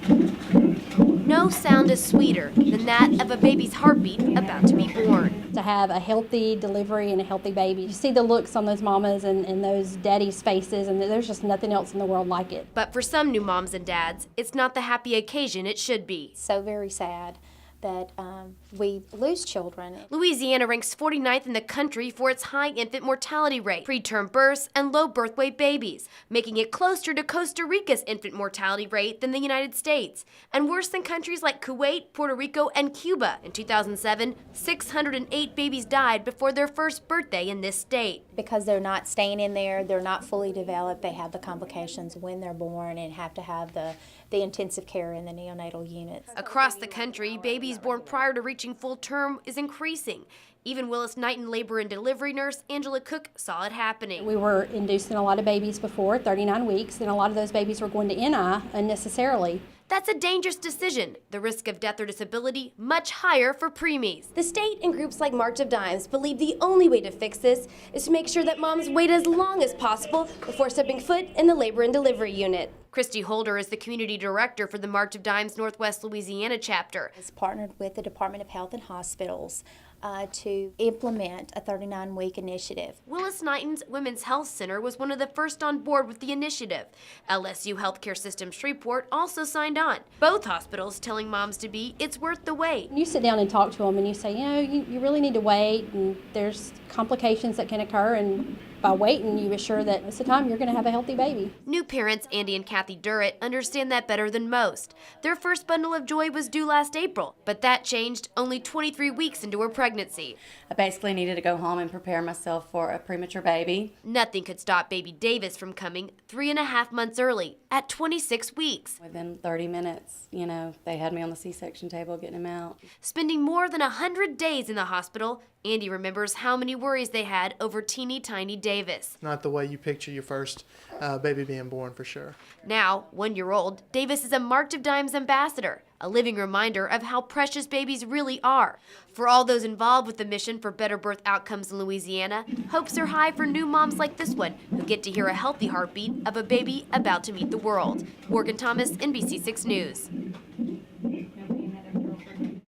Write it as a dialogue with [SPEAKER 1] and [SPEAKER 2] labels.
[SPEAKER 1] No sound is sweeter than that of a baby's heartbeat about to be born.
[SPEAKER 2] To have a healthy delivery and a healthy baby. You see the looks on those mamas and those daddies' faces, and there's just nothing else in the world like it.
[SPEAKER 1] But for some new moms and dads, it's not the happy occasion it should be.
[SPEAKER 3] So very sad that we lose children.
[SPEAKER 1] Louisiana ranks 49th in the country for its high infant mortality rate, preterm births, and low birth weight babies, making it closer to Costa Rica's infant mortality rate than the United States, and worse than countries like Kuwait, Puerto Rico, and Cuba. In 2007, 608 babies died before their first birthday in this state.
[SPEAKER 3] Because they're not staying in there, they're not fully developed, they have the complications when they're born and have to have the intensive care in the neonatal units.
[SPEAKER 1] Across the country, babies born prior to reaching full term is increasing. Even Willis-Knighton labor and delivery nurse Angela Cook saw it happening.
[SPEAKER 2] We were inducing a lot of babies before 39 weeks, and a lot of those babies were going to NI unnecessarily.
[SPEAKER 1] That's a dangerous decision. The risk of death or disability much higher for preemies. The state and groups like March of Dimes believe the only way to fix this is to make sure that moms wait as long as possible before stepping foot in the labor and delivery unit. Christy Holder is the community director for the March of Dimes Northwest Louisiana chapter.
[SPEAKER 3] It's partnered with the Department of Health and Hospitals to implement a 39-week initiative.
[SPEAKER 1] Willis-Knighton's Women's Health Center was one of the first on board with the initiative. LSU Healthcare System Shreveport also signed on. Both hospitals telling moms-to-be it's worth the wait.
[SPEAKER 2] You sit down and talk to them and you say, you really need to wait, and there's complications that can occur, and by waiting, you assure that it's the time you're going to have a healthy baby.
[SPEAKER 1] New parents Andy and Kathy Durrett understand that better than most. Their first bundle of joy was due last April, but that changed only 23 weeks into her pregnancy.
[SPEAKER 4] I basically needed to go home and prepare myself for a premature baby.
[SPEAKER 1] Nothing could stop baby Davis from coming 3.5 months early at 26 weeks.
[SPEAKER 4] Within 30 minutes, they had me on the C-section table getting him out.
[SPEAKER 1] Spending more than 100 days in the hospital, Andy remembers how many worries they had over teeny tiny Davis.
[SPEAKER 5] Not the way you picture your first baby being born, for sure.
[SPEAKER 1] Now, 1-year-old, Davis is a March of Dimes ambassador, a living reminder of how precious babies really are. For all those involved with the mission for better birth outcomes in Louisiana, hopes are high for new moms like this one who get to hear a healthy heartbeat of a baby about to meet the world. Morgan Thomas, NBC6 News.